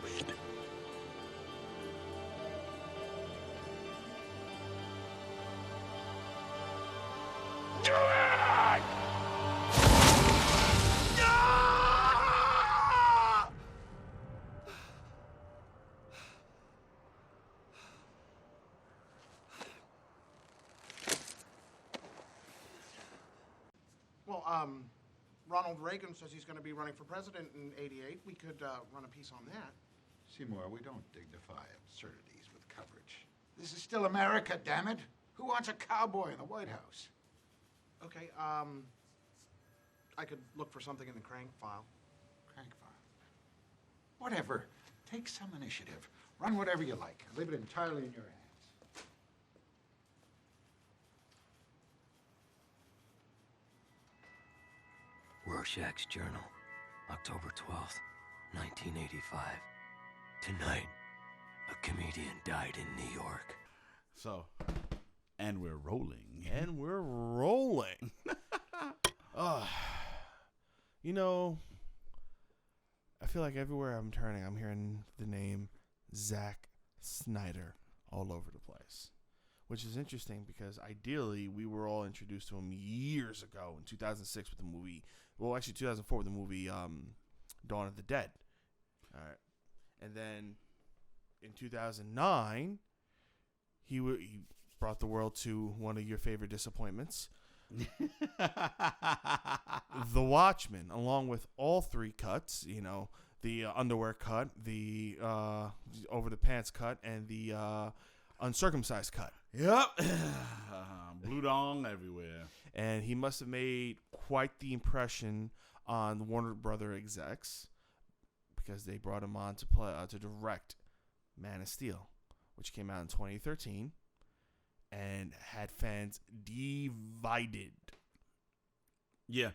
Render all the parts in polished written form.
accomplished. Do it! Well, Ronald Reagan says he's going to be running for president in '88. We could run a piece on that. Seymour, we don't dignify absurdities with coverage. This is still America, damn it. Who wants a cowboy in the White House? Okay, I could look for something in the crank file. Crank file. Whatever. Take some initiative. Run whatever you like. Leave it entirely in your hands. Rorschach's Journal, October 12th, 1985. Tonight, a comedian died in New York. So, and we're rolling. And we're rolling. You know, I feel like everywhere I'm turning, I'm hearing the name Zack Snyder all over the place. Which is interesting because ideally we were all introduced to him years ago in 2006 with the movie. Well, actually 2004 with the movie Dawn of the Dead. All right. And then in 2009, he brought the world to one of your favorite disappointments. The Watchmen, along with all three cuts, you know, the underwear cut, the over the pants cut, and the uncircumcised cut. Yep. Blue dong everywhere. And he must have made quite the impression on the Warner Brother execs because they brought him on to play to direct Man of Steel, which came out in 2013 and had fans divided. Yeah.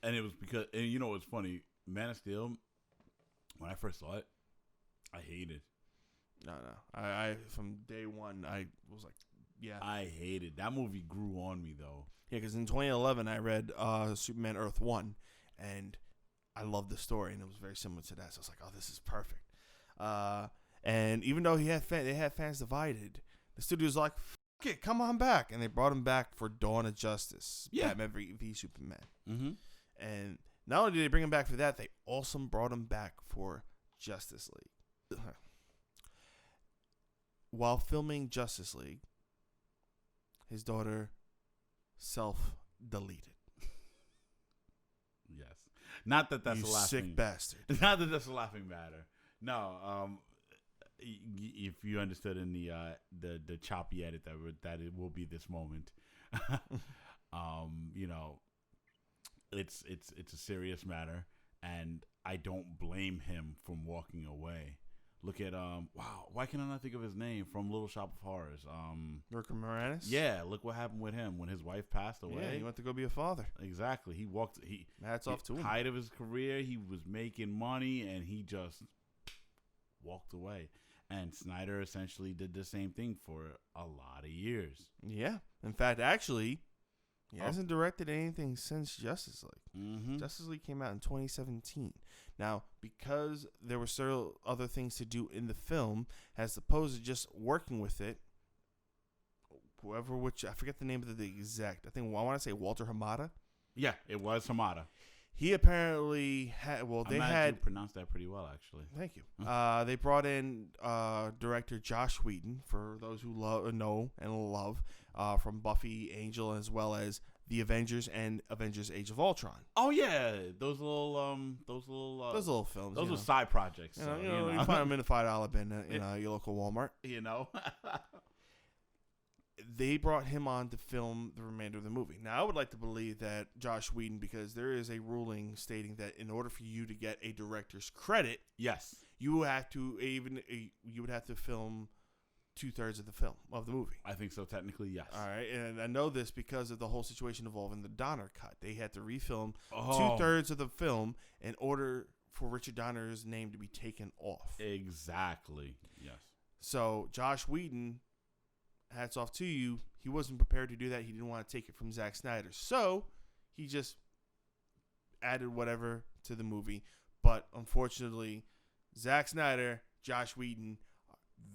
And it was because, and you know what's funny? Man of Steel, when I first saw it, I hated. No. I from day one, I was like, yeah. I hated. That movie grew on me, though. Yeah, because in 2011, I read Superman Earth 1, and I loved the story, and it was very similar to that. So I was like, oh, this is perfect. And even though they had fans divided, the studio's like, fuck it, come on back. And they brought him back for Dawn of Justice, Batman v Superman. Mm-hmm. And not only did they bring him back for that, they also brought him back for Justice League. While filming Justice League, his daughter self-deleted. Yes. Not that that's you a laughing... sick bastard. Not that that's a laughing matter. No, if you understood in the choppy edit that it will be this moment, you know, it's a serious matter, and I don't blame him from walking away. Look at wow, why can I not think of his name from Little Shop of Horrors? Rick Moranis? Yeah, look what happened with him when his wife passed away. Yeah, he went to go be a father. Exactly. Hats off to him. Height of his career, he was making money, and he just walked away. And Snyder essentially did the same thing for a lot of years. Yeah. In fact, actually, he hasn't directed anything since Justice League. Mm-hmm. Justice League came out in 2017. Now, because there were several other things to do in the film, as opposed to just working with it, I forget the name of the exact, I want to say Walter Hamada. Yeah, it was Hamada. He apparently had, you pronounced that pretty well, actually. Thank you. They brought in director Josh Whedon, for those who know and love, from Buffy, Angel, as well as The Avengers and Avengers: Age of Ultron. Oh yeah, those little films. Those were side projects. You find them in a $5 bin at your local Walmart. You know. They brought him on to film the remainder of the movie. Now, I would like to believe that Josh Whedon, because there is a ruling stating that in order for you to get a director's credit, yes, you would have to film 2/3 of the movie. I think so. Technically, yes. All right, and I know this because of the whole situation involving the Donner cut. They had to refilm 2/3 of the film in order for Richard Donner's name to be taken off. Exactly. Yes. So Josh Whedon, hats off to you. He wasn't prepared to do that. He didn't want to take it from Zack Snyder. So he just added whatever to the movie. But unfortunately, Zack Snyder, Josh Whedon,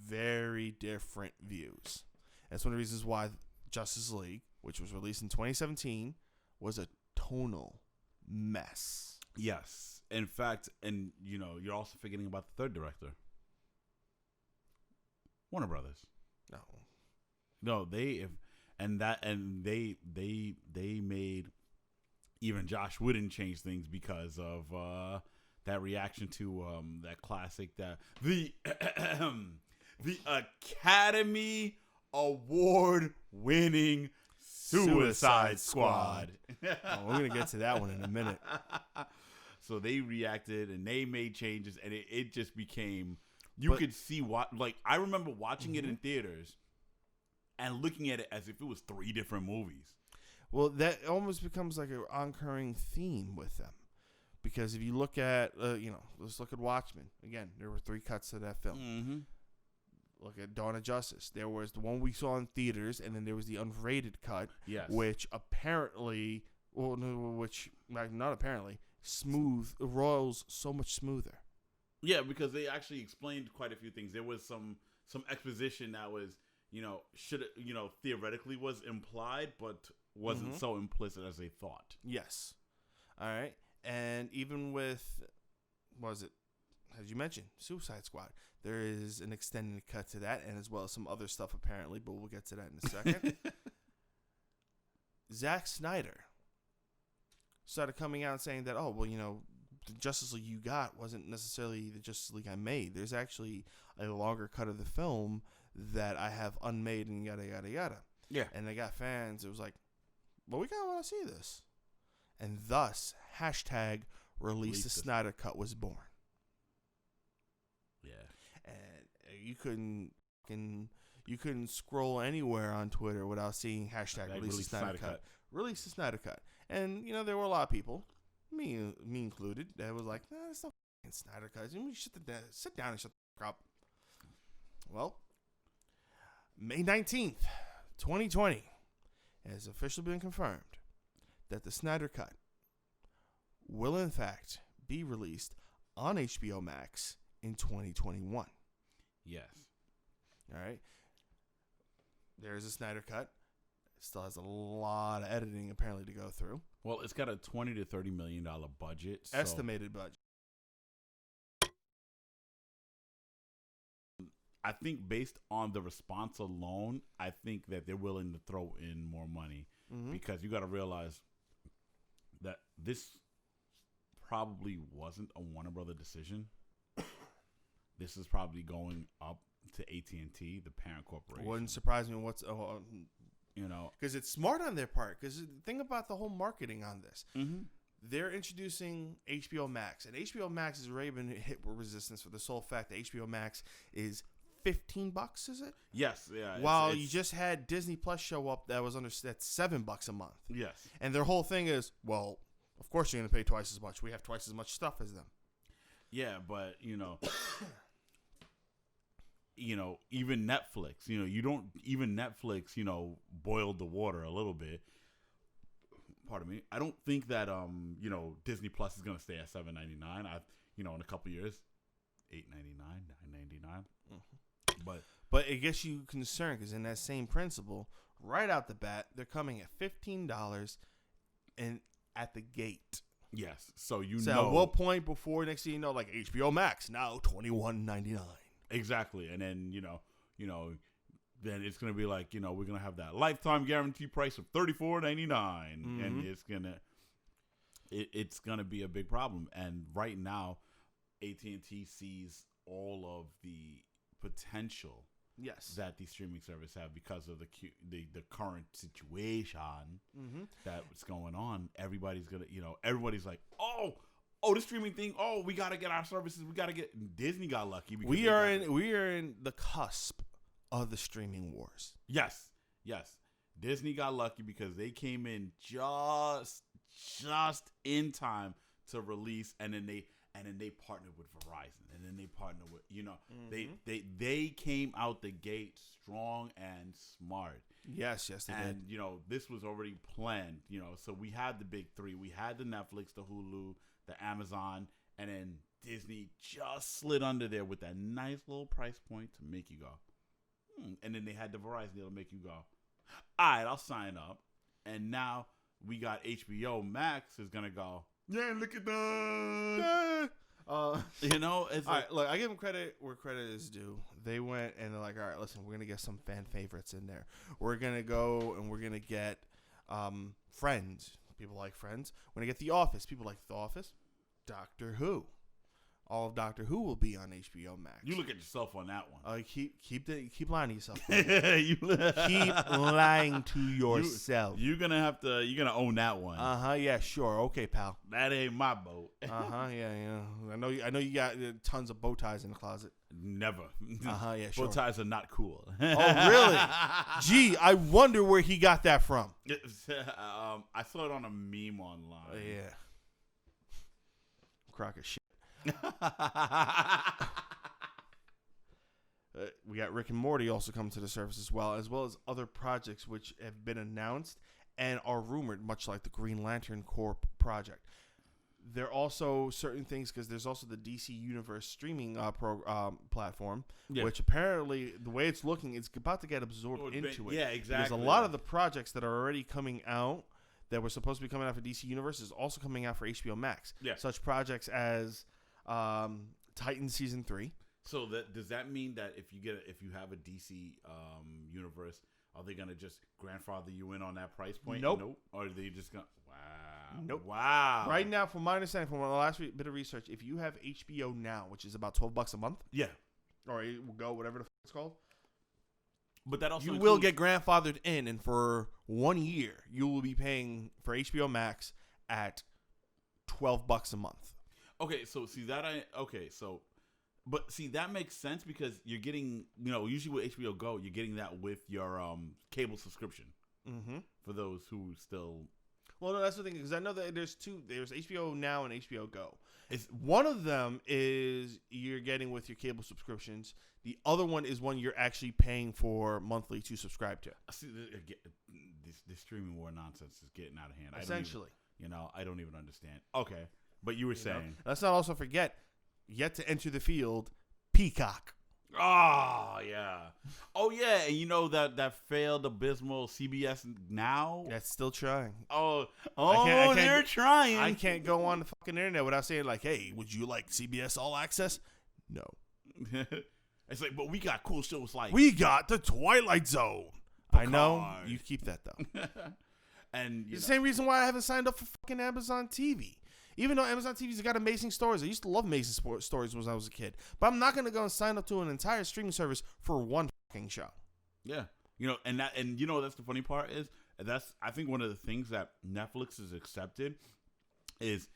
very different views. That's one of the reasons why Justice League, which was released in 2017, was a tonal mess. Yes. In fact, and you're also forgetting about the third director. Warner Brothers. No, they made even Josh Whedon change things because of that reaction to that classic, that the Academy Award winning Suicide Squad. We're gonna get to that one in a minute. So they reacted and they made changes, and it just became, you could see what, like, I remember watching it in theaters and looking at it as if it was 3 different movies. Well, that almost becomes like an oncurring theme with them, because if you look at, let's look at Watchmen again. There were 3 cuts to that film. Mm-hmm. Look at Dawn of Justice. There was the one we saw in theaters, and then there was the unrated cut, Yes. which apparently, not apparently, rolls so much smoother. Yeah, because they actually explained quite a few things. There was some exposition that was, theoretically was implied, but wasn't so implicit as they thought. Yes. All right. And even with, as you mentioned, Suicide Squad, there is an extended cut to that, and as well as some other stuff apparently, but we'll get to that in a second. Zack Snyder started coming out and saying that, the Justice League you got wasn't necessarily the Justice League I made. There's actually a longer cut of the film that I have unmade, and yada, yada, yada. Yeah. And they got fans. It was like, well, we kind of want to see this. And thus, hashtag release the Snyder cut was born. Yeah. And you couldn't scroll anywhere on Twitter without seeing hashtag release the Snyder cut. Release the Snyder cut. And, there were a lot of people, me included, that was like, nah, it's not fucking Snyder cut. You sit down and shut the fuck up. Well, May 19th, 2020, it has officially been confirmed that the Snyder cut will, in fact, be released on HBO Max in 2021. Yes. All right. There's a Snyder cut. It still has a lot of editing apparently to go through. Well, it's got a $20 to $30 million budget. Estimated budget. I think based on the response alone, I think that they're willing to throw in more money, because you got to realize that this probably wasn't a Warner Brother decision. This is probably going up to AT&T, the parent corporation. Wouldn't surprise me because it's smart on their part. Because think about the whole marketing on this. Mm-hmm. They're introducing HBO Max, and HBO Max has already been hit with resistance for the sole fact that HBO Max is $15, is it? Yes, yeah. While you just had Disney Plus show up that's $7 a month. Yes. And their whole thing is, well, of course you're going to pay twice as much. We have twice as much stuff as them. Yeah, but even Netflix, Netflix, boiled the water a little bit. Pardon me. I don't think that Disney Plus is going to stay at $7.99. In a couple years, $8.99, $9.99. But it gets you concerned because in that same principle, right out the bat, they're coming at $15 and at the gate. Yes. So at what point before next thing you know, like HBO Max now $21.99. Exactly. And then then it's gonna be like, we're gonna have that lifetime guarantee price of $34.99, and it's gonna be a big problem. And right now, AT&T sees all of the potential that these streaming services have because of the current situation that's going on. Everybody's gonna, everybody's like, oh, the streaming thing. Oh, we gotta get our services. We gotta get. Disney got lucky. We are in the cusp of the streaming wars. Yes. Disney got lucky because they came in just in time to release, and then they partnered with Verizon, and then they partnered with, they came out the gate strong and smart. Yes, they did. And this was already planned. So we had the big 3. We had the Netflix, the Hulu, the Amazon, and then Disney just slid under there with that nice little price point to make you go. And then they had the Verizon deal to make you go, all right, I'll sign up. And now we got HBO Max is going to go, yeah, look at that. You know, it's all right, look, I give them credit where credit is due. They went and they're like, all right, listen, we're going to get some fan favorites in there. We're going to go and we're going to get Friends. People like Friends. We're going to get The Office. People like The Office. Doctor Who. All of Doctor Who will be on HBO Max. You look at yourself on that one. Keep lying to yourself. Keep lying to yourself. You're gonna own that one. Yeah, sure. Okay, pal. That ain't my boat. Yeah. I know you got tons of bow ties in the closet. Never. Yeah, sure. Bow ties are not cool. Oh, really? Gee, I wonder where he got that from. I saw it on a meme online. Yeah. Crock of shit. We got Rick and Morty also coming to the surface as well as other projects which have been announced and are rumored, much like the Green Lantern Corps project. There are also certain things because there's also the DC Universe streaming platform, which apparently the way it's looking, it's about to get absorbed into it. Yeah, exactly. Because a lot of the projects that are already coming out that were supposed to be coming out for DC Universe is also coming out for HBO Max. Yeah. Such projects as Titan Season 3. So does that mean that if you have a DC universe, are they gonna just grandfather you in on that price point? Nope. Or are they just gonna? Wow. Nope. Wow. Right now, from my understanding, from my last bit of research, if you have HBO Now, which is about $12 a month, yeah, or it will go whatever the f it's called, but that also you will get grandfathered in, and for 1 year, you will be paying for HBO Max at $12 a month. Okay, so that makes sense because you're getting, usually with HBO Go, you're getting that with your cable subscription. Mm-hmm. For those who still. Well, no, that's the thing because I know that there's two. There's HBO Now and HBO Go. One of them is you're getting with your cable subscriptions. The other one is one you're actually paying for monthly to subscribe to. See, this streaming war nonsense is getting out of hand. Essentially, I don't even understand. Okay, but you were saying. Let's not also forget, yet to enter the field, Peacock. Oh yeah, and that failed abysmal CBS Now. That's still trying. They're trying. I can't go on the fucking internet without saying like, "Hey, would you like CBS All Access?" No. It's like, but we got cool shows like we got the Twilight Zone. Picard. I know you keep that though. And it's the same reason why I haven't signed up for fucking Amazon TV. Even though Amazon TV's got amazing stories. I used to love amazing stories when I was a kid. But I'm not going to go and sign up to an entire streaming service for one fucking show. Yeah. That's the funny part is, I think one of the things that Netflix has accepted is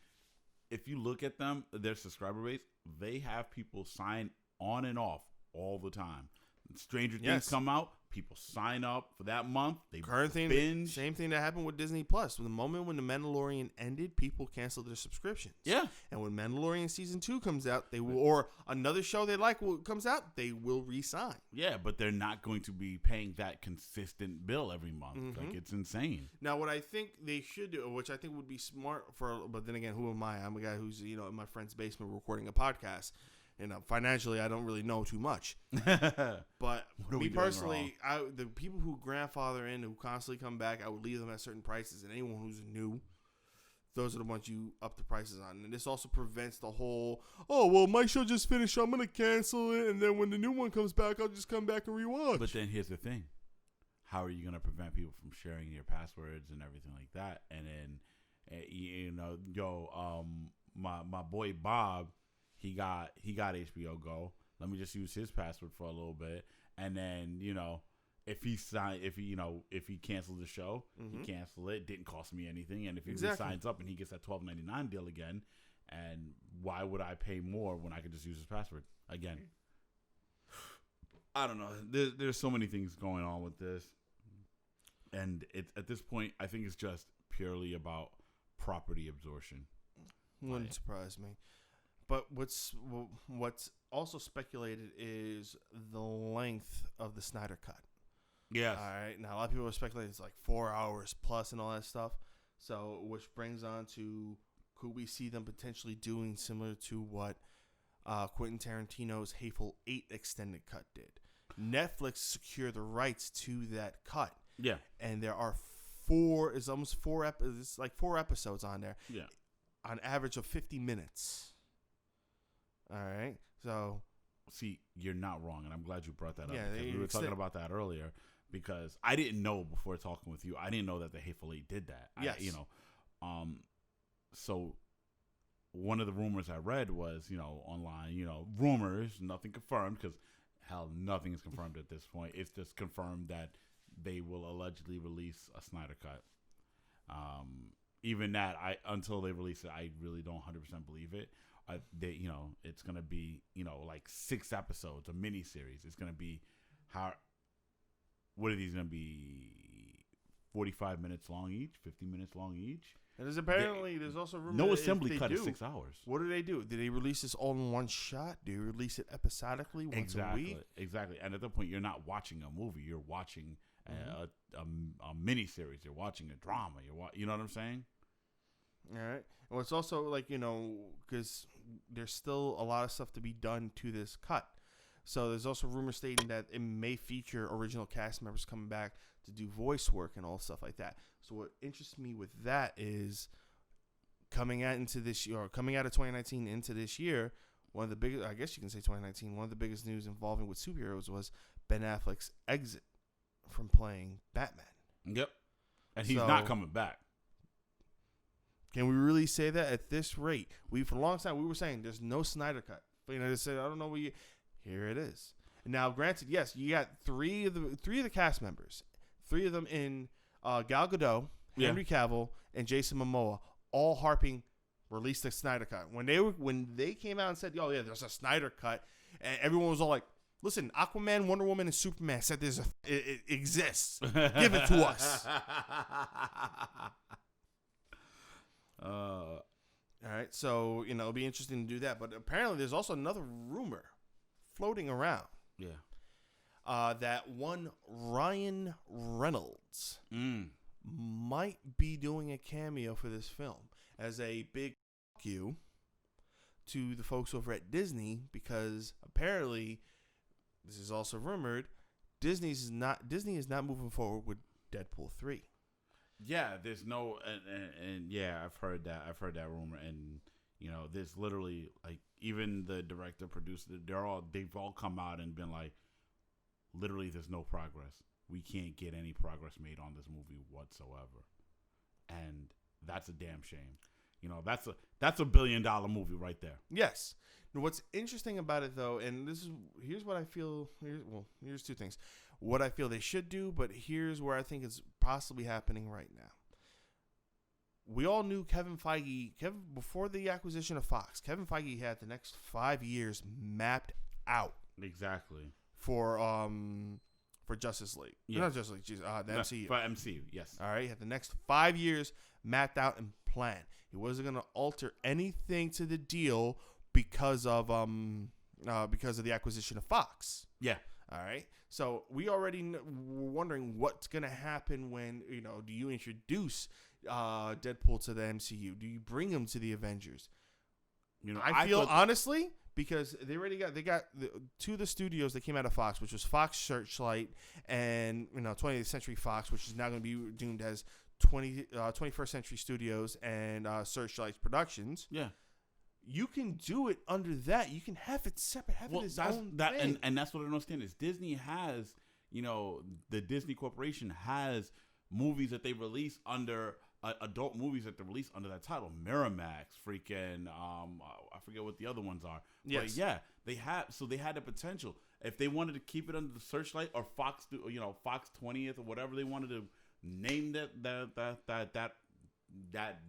if you look at them, their subscriber base, they have people sign on and off all the time. Stranger Things come out, people sign up for that month. They binge. Same thing that happened with Disney Plus. From the moment when The Mandalorian ended, people canceled their subscriptions. Yeah. And when Mandalorian Season 2 comes out, they will, or another show they like comes out, they will re-sign. Yeah, but they're not going to be paying that consistent bill every month. Mm-hmm. Like, it's insane. Now, what I think they should do, which I think would be smart but then again, who am I? I'm a guy who's, in my friend's basement recording a podcast. Financially, I don't really know too much. But me personally, the people who grandfather in, who constantly come back, I would leave them at certain prices. And anyone who's new, those are the ones you up the prices on. And this also prevents the whole, my show just finished, so I'm going to cancel it. And then when the new one comes back, I'll just come back and rewatch. But then here's the thing. How are you going to prevent people from sharing your passwords and everything like that? And then, my boy Bob, He got HBO Go. Let me just use his password for a little bit, and then if he cancels the show, he cancel it. Didn't cost me anything, and if he signs up and he gets that $12.99 deal again, and why would I pay more when I could just use his password again? I don't know. There's so many things going on with this, and at this point, I think it's just purely about property absorption. Wouldn't surprise me. But what's also speculated is the length of the Snyder cut. Yes. All right. Now, a lot of people are speculating it's like 4 hours plus and all that stuff. So, which brings on to could we see them potentially doing similar to what Quentin Tarantino's Hateful Eight extended cut did? Netflix secured the rights to that cut. Yeah. And there are it's like 4 episodes on there. Yeah. On average of 50 minutes. All right. So. See, you're not wrong, and I'm glad you brought that up. Yeah, because we were talking about that earlier, because I didn't know before talking with you. I didn't know that the Hateful Eight did that. Yes. So one of the rumors I read was, online, rumors, nothing confirmed, because hell, nothing is confirmed at this point. It's just confirmed that they will allegedly release a Snyder cut. Even that, until they release it, I really don't 100% believe it. It's gonna be, like 6 episodes, a mini series. It's gonna be what are these gonna be? 45 minutes long each, 50 minutes long each. And there's also rumors. No assembly cut is 6 hours. What do they do? Do they release this all in one shot? Do you release it episodically once a week? Exactly. And at that point, you're not watching a movie. You're watching a mini series. You're watching a drama. You know what I'm saying? All right. Well, it's also like, because there's still a lot of stuff to be done to this cut. So there's also rumors stating that it may feature original cast members coming back to do voice work and all stuff like that. So what interests me with that is coming out of 2019 into this year, one of the biggest, I guess you can say 2019, one of the biggest news involving with superheroes was Ben Affleck's exit from playing Batman. Yep. And he's not coming back. Can we really say that at this rate? For a long time, we were saying there's no Snyder cut. But, they said, I don't know here it is. Now, granted, yes, you got three of the cast members, 3 of them in Gal Gadot, Henry Cavill, and Jason Momoa, all harping release the Snyder cut. When they came out and said, "Oh yeah, there's a Snyder cut," and everyone was all like, "Listen, Aquaman, Wonder Woman, and Superman said it exists. Give it to us." All right, so it'll be interesting to do that. But apparently, there's also another rumor floating around. Yeah. That one Ryan Reynolds might be doing a cameo for this film as a big fuck you to the folks over at Disney, because apparently, this is also rumored, Disney is not moving forward with Deadpool 3. Yeah, there's no, and yeah, I've heard that rumor, and there's literally, like, even the director, producer, they've all come out and been like, literally, there's no progress. We can't get any progress made on this movie whatsoever, and that's a damn shame. That's a $1 billion movie right there. Yes. Now, what's interesting about it, though, and here's what I feel. Here's 2 things. What I feel they should do, but here's where I think it's possibly happening right now. We all knew Kevin Feige, before the acquisition of Fox, Kevin Feige had the next 5 years mapped out. Exactly. For Justice League. Yeah. Not Justice League, the MCU. For MCU, yes. All right, he had the next 5 years mapped out and planned. He wasn't going to alter anything to the deal because of the acquisition of Fox. Yeah. All right. So we already were wondering what's going to happen when, do you introduce Deadpool to the MCU? Do you bring him to the Avengers? I feel honestly, because they got 2 of the studios that came out of Fox, which was Fox Searchlight and 20th Century Fox, which is now going to be doomed as 21st Century Studios and Searchlight Productions. Yeah. You can do it under that. You can have it separate, have it its own thing. And that's what I don't understand is Disney has, the Disney Corporation has movies that they release under adult movies that they release under that title. Miramax, freaking, I forget what the other ones are. Yes. But yeah, they had the potential. If they wanted to keep it under the Searchlight or Fox, Fox 20th or whatever they wanted to name that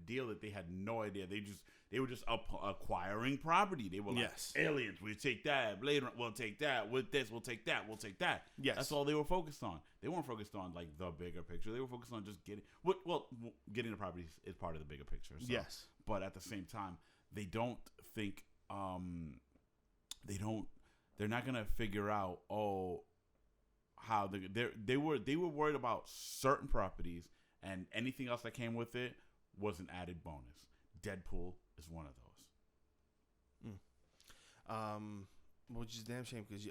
deal, that they had no idea. They were just acquiring property. They were like, yes, aliens, we'll take that. Blade Runner, we'll take that. With this, we'll take that. We'll take that. Yes. That's all they were focused on. They weren't focused on, like, the bigger picture. They were focused on just getting the properties is part of the bigger picture. So. Yes. But at the same time, they don't think, they're not going to figure out, how they were worried about certain properties, and anything else that came with it was an added bonus. Deadpool is one of those. Which is a damn shame because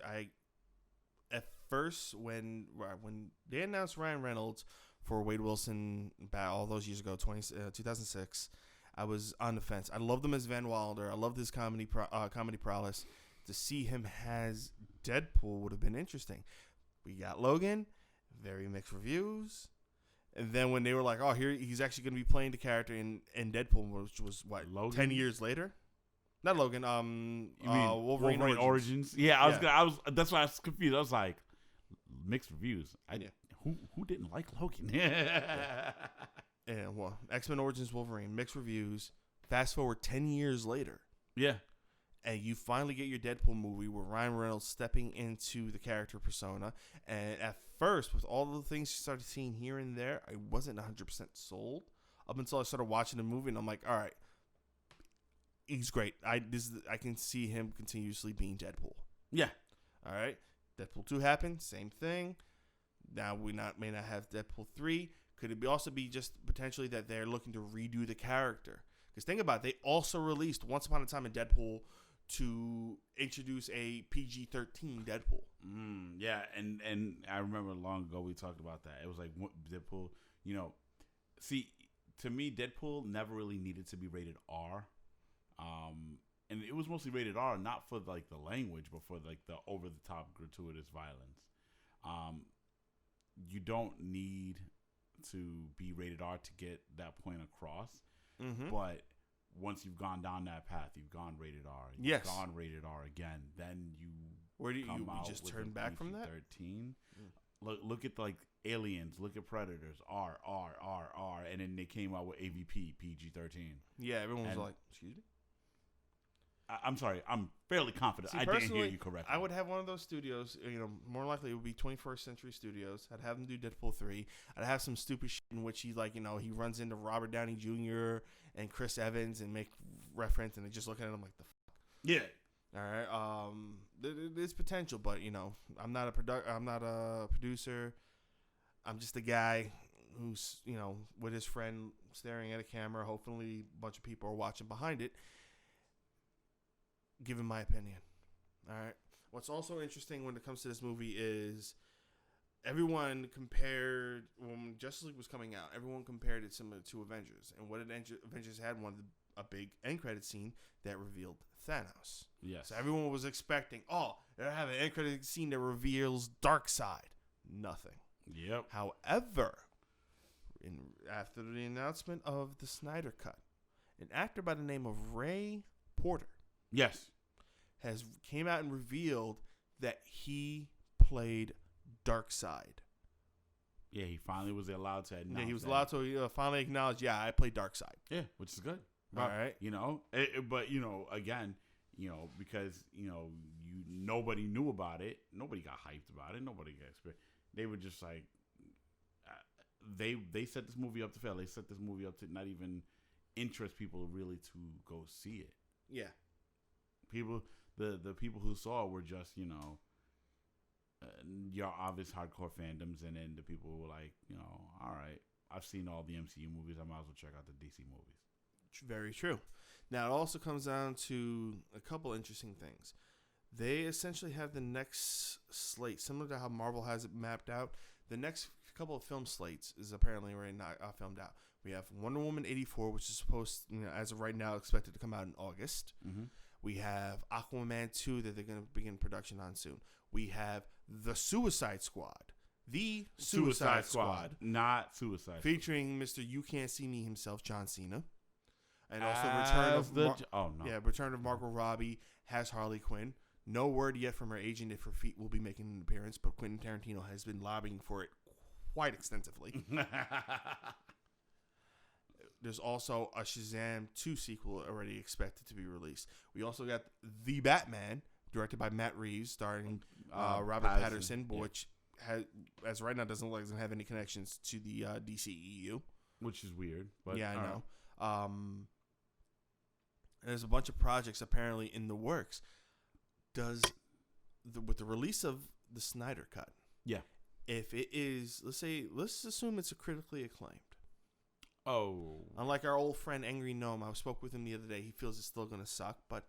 at first when they announced Ryan Reynolds for Wade Wilson back all those years ago, 2006, I was on the fence. I loved him as Van Wilder. I loved his comedy prowess. To see him as Deadpool would have been interesting. We got Logan, very mixed reviews. And then when they were like, oh, here he's actually going to be playing the character in Deadpool, which was, what, Logan? 10 years later? Not Logan, You mean Wolverine Origins? Yeah, that's why I was confused. I was like, mixed reviews. Who didn't like Logan? Yeah, well, X-Men Origins Wolverine, mixed reviews. Fast forward 10 years later. Yeah. And you finally get your Deadpool movie with Ryan Reynolds stepping into the character persona. And at first, with all the things you started seeing here and there, I wasn't 100% sold. Up until I started watching the movie, and I'm like, all right, he's great. I can see him continuously being Deadpool. Yeah. All right. Deadpool 2 happened. Same thing. Now we may not have Deadpool 3. Could it also be just potentially that they're looking to redo the character? Because think about it, they also released Once Upon a Time in Deadpool to introduce a PG-13 Deadpool. Yeah, and I remember long ago we talked about that. It was like Deadpool, see, to me, Deadpool never really needed to be rated R. And it was mostly rated R, not for like the language, but for like the over-the-top gratuitous violence. You don't need to be rated R to get that point across. Mm-hmm. But once you've gone down that path, you've gone rated R. You've gone rated R again. Then you come out just turn back from that? 13. Look at like Aliens. Look at Predators. R, and then they came out with AVP PG-13. Yeah, everyone was like, excuse me. I'm sorry. I'm fairly confident. I didn't hear you correctly. I would have one of those studios. More likely it would be 21st Century Studios. I'd have them do Deadpool 3. I'd have some stupid shit in which he he runs into Robert Downey Jr. and Chris Evans and make reference, and they just look at him like the fuck. Yeah. All right. There's potential, but I'm not a producer. I'm just a guy who's with his friend staring at a camera. Hopefully, a bunch of people are watching behind it. Given my opinion. All right. What's also interesting when it comes to this movie is everyone compared, when Justice League was coming out, everyone compared it similar to Avengers. And what did Avengers had? A big end credit scene that revealed Thanos. Yes. So everyone was expecting, they'll have an end credit scene that reveals Darkseid. Nothing. Yep. However, after the announcement of the Snyder Cut, an actor by the name of Ray Porter. Yes. Came out and revealed that he played Darkseid. Yeah, he finally was allowed to announce. Yeah, he was allowed to finally acknowledge, I played Darkseid. Yeah, which is good. All right. But again, because nobody knew about it, nobody got hyped about it, nobody got expected. They were just like, they set this movie up to fail. They set this movie up to not even interest people really to go see it. Yeah. People, the people who saw it were just, your obvious hardcore fandoms, and then the people who were like, all right, I've seen all the MCU movies, I might as well check out the DC movies. Very true. Now, it also comes down to a couple interesting things. They essentially have the next slate, similar to how Marvel has it mapped out. The next couple of film slates is apparently already not filmed out. We have Wonder Woman 84, which is supposed, as of right now, expected to come out in August. Mm-hmm. We have Aquaman 2 that they're going to begin production on soon. We have The Suicide Squad. The Suicide Squad. Not Suicide Squad. Featuring Mr. You Can't See Me himself, John Cena. And also return of Margot Robbie has Harley Quinn. No word yet from her agent if her feet will be making an appearance, but Quentin Tarantino has been lobbying for it quite extensively. There's also a Shazam 2 sequel already expected to be released. We also got The Batman, directed by Matt Reeves, starring Robert Pattinson, which has, as right now doesn't look like it doesn't have any connections to the DCEU. Which is weird. But yeah, I know. There's a bunch of projects apparently in the works. With the release of the Snyder Cut, yeah, if it is, let's assume it's a critically acclaimed. Oh. Unlike our old friend Angry Gnome, I spoke with him the other day. He feels it's still going to suck, but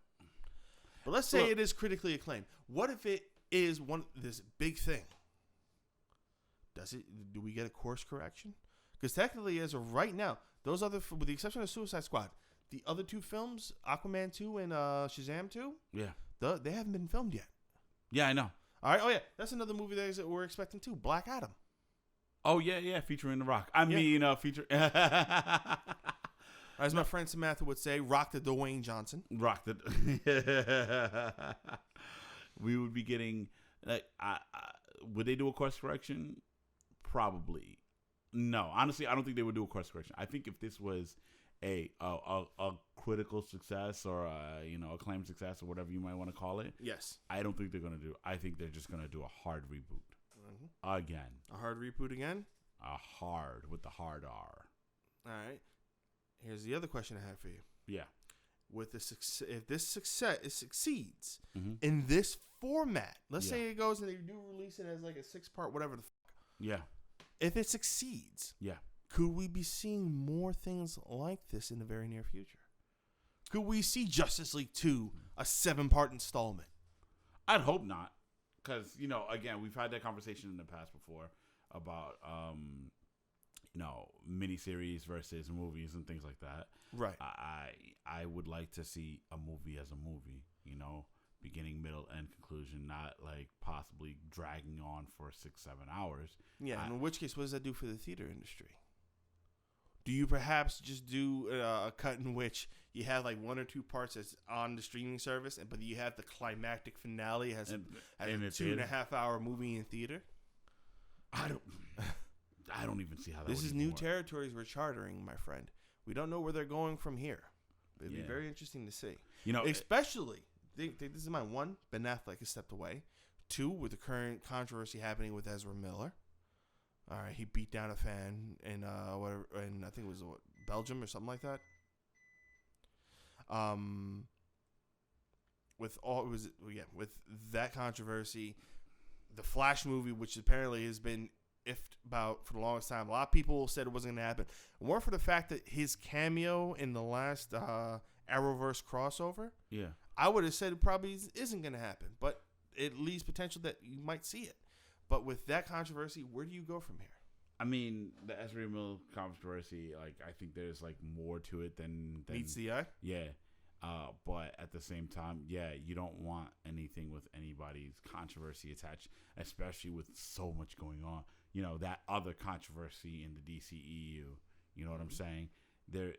let's say it is critically acclaimed. What if it is this big thing? Do we get a course correction? Because technically, as of right now, those other, with the exception of Suicide Squad, the other two films, Aquaman 2 and Shazam 2, they haven't been filmed yet. Yeah, I know. All right. Oh yeah, that's another movie that we're expecting too. Black Adam. Oh yeah, featuring The Rock. I mean, feature. As my friend Samantha would say, rock the Dwayne Johnson. Rock the. We would be getting like, would they do a course correction? Probably. No, honestly, I don't think they would do a course correction. I think if this was a critical success or acclaimed success or whatever you might want to call it. Yes. I don't think they're gonna do. I think they're just gonna do a hard reboot again. A hard reboot again. A hard with the hard R. All right. Here's the other question I have for you. Yeah. With if this succeeds in this format, let's say it goes and they do release it as like a 6-part, whatever the fuck. Yeah. If it succeeds, could we be seeing more things like this in the very near future? Could we see Justice League 2, a 7-part installment? I'd hope not. Because, again, we've had that conversation in the past before about, miniseries versus movies and things like that. Right. I would like to see a movie as a movie, beginning, middle, and conclusion, not like possibly dragging on for 6-7 hours. Yeah, in which case, what does that do for the theater industry? Do you perhaps just do a cut in which you have like 1 or 2 parts that's on the streaming service, but you have the climactic finale as a 2.5-hour movie in theater? I don't even see how that. This is new territories we're chartering, my friend. We don't know where they're going from here. It'd be very interesting to see. Especially, this is my 1, Ben Affleck has stepped away. 2, with the current controversy happening with Ezra Miller. All right, he beat down a fan in whatever, and I think it was Belgium or something like that. With that controversy, the Flash movie, which apparently has been iffed about for the longest time. A lot of people said it wasn't going to happen. More for the fact that his cameo in the last Arrowverse crossover, I would have said it probably isn't going to happen, but it leaves potential that you might see it. But with that controversy, where do you go from here? I mean, the Ezra Miller controversy, like, I think there's like more to it than meets the eye. Yeah. But at the same time, you don't want anything with anybody's controversy attached, especially with so much going on. That other controversy in the DCEU. You know what I'm saying? There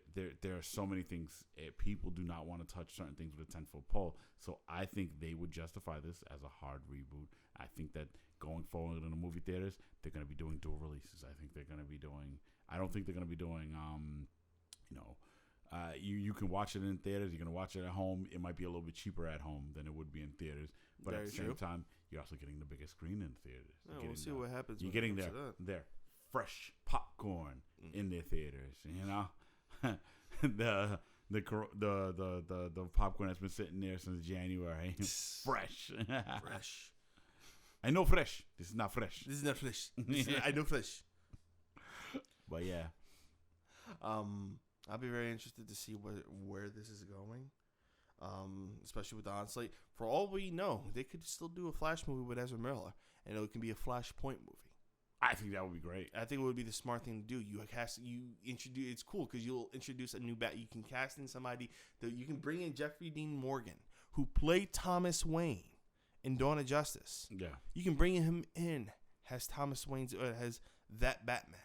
are so many things. People do not want to touch certain things with a 10-foot pole. So I think they would justify this as a hard reboot. I think that going forward in the movie theaters, they're going to be doing dual releases. I think they're going to be doing. I don't think they're going to be doing. You can watch it in theaters. You're going to watch it at home. It might be a little bit cheaper at home than it would be in theaters. But at the same time, you're also getting the biggest screen in theaters. We'll see what happens. You're getting their fresh popcorn in their theaters. The popcorn that's been sitting there since January, fresh. I know fresh. This is not fresh. This is not fresh. I know fresh. But yeah. I'll be very interested to see where this is going, especially with the on-slate. For all we know, they could still do a Flash movie with Ezra Miller, and it can be a Flashpoint movie. I think that would be great. I think it would be the smart thing to do. Introduce. It's cool because you'll introduce a new bat. You can cast in somebody that you can bring in Jeffrey Dean Morgan, who played Thomas Wayne in Dawn of Justice. Yeah, you can bring him in as Thomas Wayne's has that Batman.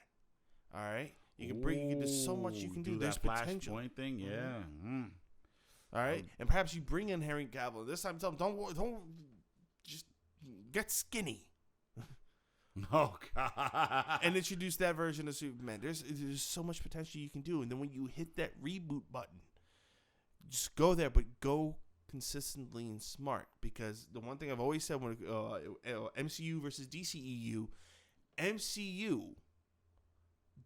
All right. You can bring. There's so much you can do. There's potential. Flashpoint thing, yeah. All right, and perhaps you bring in Henry Cavill. This time, tell him, don't just get skinny. Oh God! And introduce that version of Superman. There's so much potential you can do, and then when you hit that reboot button, just go there, but go consistently and smart. Because the one thing I've always said when MCU versus DCEU, MCU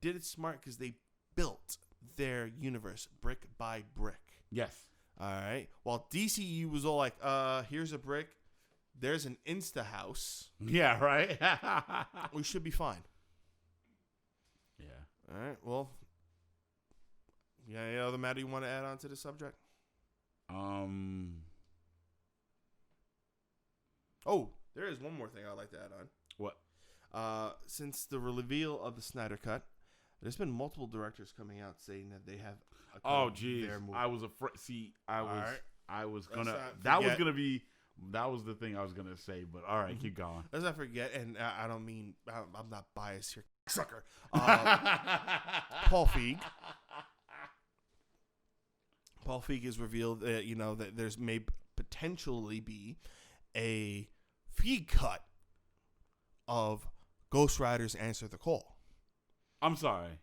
did it smart because they built their universe brick by brick. Yes. All right. While DCU was all like, here's a brick, there's an Insta house. Yeah, right? We should be fine. Yeah. All right. Well, You got any other matter you want to add on to the subject? Oh, there is one more thing I'd like to add on. What? Since the reveal of the Snyder Cut, there's been multiple directors coming out saying that they have a cut of their movie. I was afraid. See, I was gonna. That was the thing I was gonna say. But all right, keep going. Let's not forget, and I don't mean I'm not biased here, sucker. Paul Feig. Paul Feig has revealed that that there's may potentially be a Feig cut of Ghost Rider's Answer the Call. I'm sorry.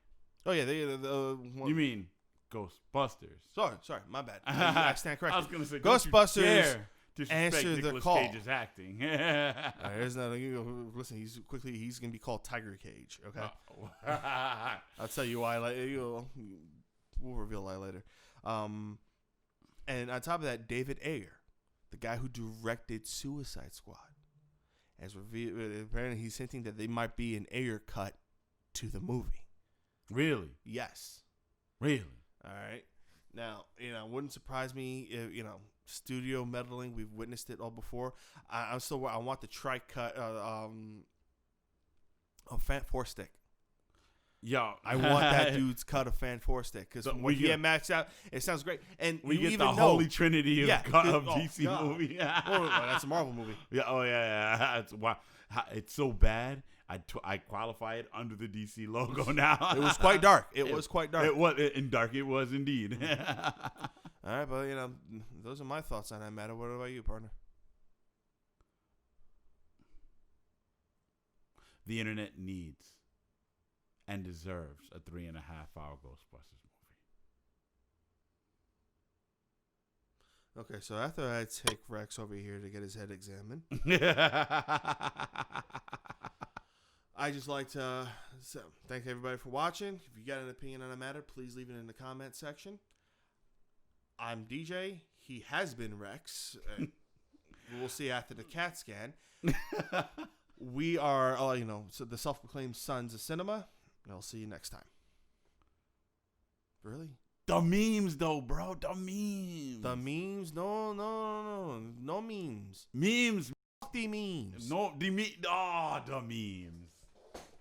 Oh yeah, you mean Ghostbusters? Sorry, my bad. I stand corrected. I was gonna say Ghostbusters. Answer the Nicolas call. Cage's acting. There's nothing. Listen, he's gonna be called Tiger Cage. Okay. I'll tell you why. We'll reveal that later. And on top of that, David Ayer, the guy who directed Suicide Squad, has revealed. Apparently, he's hinting that there might be an Ayer cut to the movie. Really? Yes. Really? All right. Now, wouldn't surprise me if, studio meddling. We've witnessed it all before. I want the tri-cut of Fan Four Stick. Yo, I want that dude's cut of Fan Four Stick because when he get matched out, it sounds great. And we get even the holy trinity of DC movie. That's a Marvel movie. Yeah. Oh yeah. It's so bad. I qualify it under the DC logo now. It was quite dark. It was quite dark. It was dark. It was indeed. All right, but those are my thoughts on that matter. What about you, partner? The internet needs and deserves a 3.5-hour Ghostbusters movie. Okay, so after I take Rex over here to get his head examined, I just like to thank everybody for watching. If you got an opinion on a matter, please leave it in the comment section. I'm DJ. He has been Rex. We'll see after the CAT scan. We are, so the self-proclaimed sons of cinema. And I'll see you next time. Really? The memes, though, bro. The memes. The memes? No memes. Memes. The memes. No, the memes.